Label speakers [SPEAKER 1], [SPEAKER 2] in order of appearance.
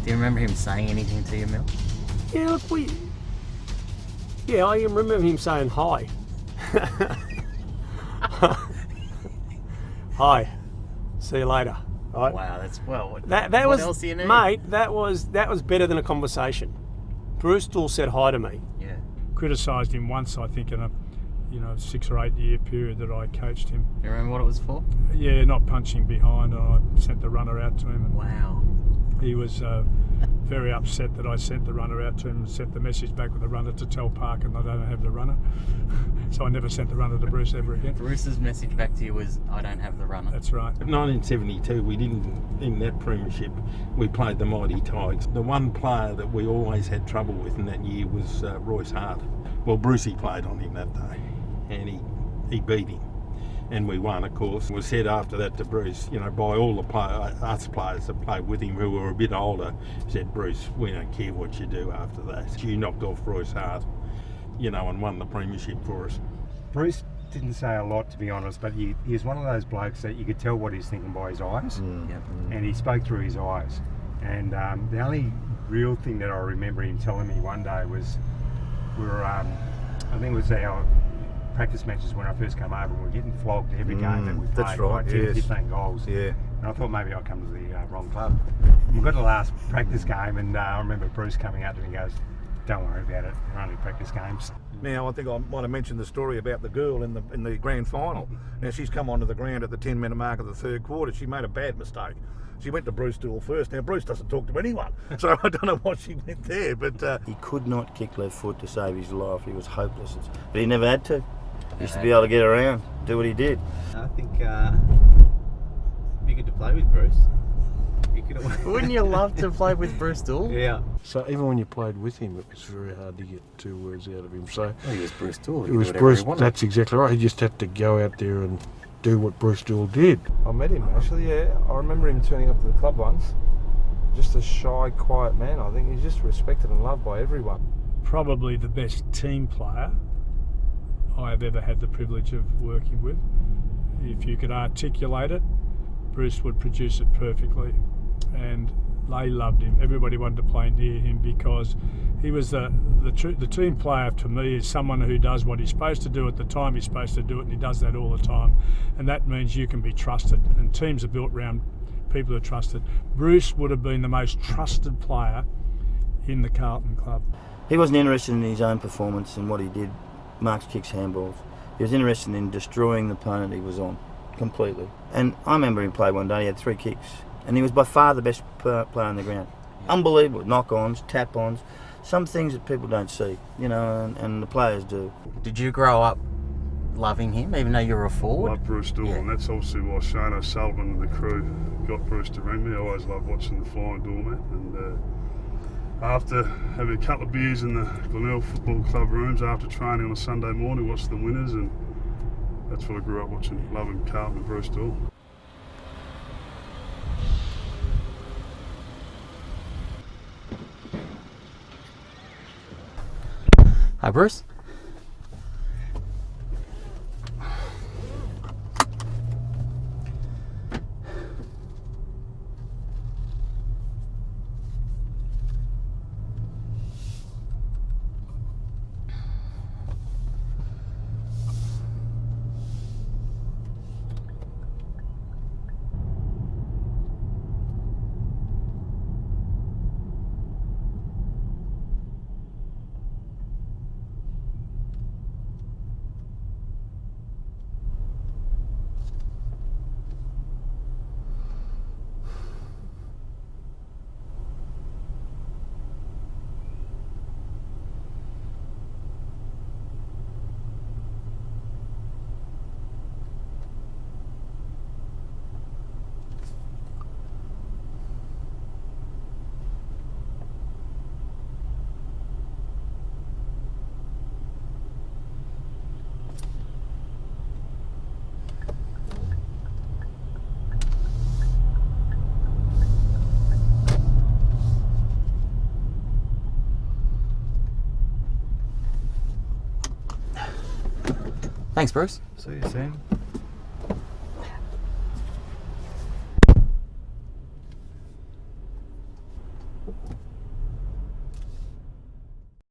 [SPEAKER 1] Do you remember him saying anything to you, Mel?
[SPEAKER 2] Yeah, look, I remember him saying hi. Hi. See you later. Right?
[SPEAKER 1] Wow, that's what
[SPEAKER 2] was,
[SPEAKER 1] else do you need?
[SPEAKER 2] Mate, that was better than a conversation. Bruce Doull said hi to me.
[SPEAKER 1] Yeah.
[SPEAKER 3] Criticised him once, I think, in a 6 or 8 year period that I coached him.
[SPEAKER 1] Do you remember what it was for?
[SPEAKER 3] Yeah, not punching behind, and I sent the runner out to him. And
[SPEAKER 1] Wow.
[SPEAKER 3] he was very upset that I sent the runner out to him and sent the message back with the runner to tell Parker that I don't have the runner. So I never sent the runner to Bruce ever again.
[SPEAKER 1] Bruce's message back to you was, I don't have the runner.
[SPEAKER 3] That's right.
[SPEAKER 4] In 1972, we didn't, in that premiership, we played the Mighty Tigers. The one player that we always had trouble with in that year was Royce Hart. Well, Brucey played on him that day, and he beat him. And we won, of course. It was said after that to Bruce, by all the us players that played with him who were a bit older, said, Bruce, we don't care what you do after that. You knocked off Royce Hart, and won the premiership for us.
[SPEAKER 5] Bruce didn't say a lot, to be honest, but he was one of those blokes that you could tell what he's thinking by his eyes. And he spoke through his eyes. And the only real thing that I remember him telling me one day was, we were, I think it was our practice matches when I first came over, and we were getting flogged every game that we played.
[SPEAKER 6] That's right,
[SPEAKER 5] by 10,
[SPEAKER 6] yes.
[SPEAKER 5] 15 goals.
[SPEAKER 6] Yeah.
[SPEAKER 5] And I thought maybe I'd come to the wrong club. We got to the last practice game, and I remember Bruce coming out to me and goes, don't worry about it, they're only practice games.
[SPEAKER 6] Now, I think I might have mentioned the story about the girl in the grand final. Now, she's come onto the ground at the 10-minute mark of the third quarter. She made a bad mistake. She went to Bruce Doull first. Now, Bruce doesn't talk to anyone, so I don't know what she went there. But
[SPEAKER 7] he could not kick left foot to save his life. He was hopeless. But he never had to. He used to be able to get around, do what he did.
[SPEAKER 8] I think it'd be good to play with Bruce.
[SPEAKER 1] Wouldn't you love to play with Bruce Doull?
[SPEAKER 8] Yeah.
[SPEAKER 9] So even when you played with him, it was very hard to get 2 words out of him. So
[SPEAKER 1] He was Bruce Doull.
[SPEAKER 9] it was Bruce. That's exactly right. He just had to go out there and do what Bruce Doull did.
[SPEAKER 10] I met him actually. Yeah, I remember him turning up to the club once. Just a shy, quiet man. I think he's just respected and loved by everyone.
[SPEAKER 3] Probably the best team player I have ever had the privilege of working with. If you could articulate it, Bruce would produce it perfectly. And they loved him. Everybody wanted to play near him because he was the team player. To me, is someone who does what he's supposed to do at the time he's supposed to do it, and he does that all the time. And that means you can be trusted. And teams are built around people who are trusted. Bruce would have been the most trusted player in the Carlton club.
[SPEAKER 7] He wasn't interested in his own performance and what he did, marks, kicks, handballs. He was interested in destroying the opponent he was on, completely. And I remember him play one day, he had 3 kicks. And he was by far the best player on the ground. Unbelievable, knock-ons, tap-ons, some things that people don't see, and the players do.
[SPEAKER 1] Did you grow up loving him, even though you were a forward?
[SPEAKER 11] Love Bruce Doull, and that's obviously why Shane O'Sullivan and the crew got Bruce to ring me. I always loved watching the Flying Doormat, and after having a couple of beers in the Glenelg Football Club rooms after training on a Sunday morning, watched the winners, and that's what I grew up watching, loving Carlton and Bruce Doull.
[SPEAKER 1] Hi, Bruce. Thanks, Bruce.
[SPEAKER 8] See you soon.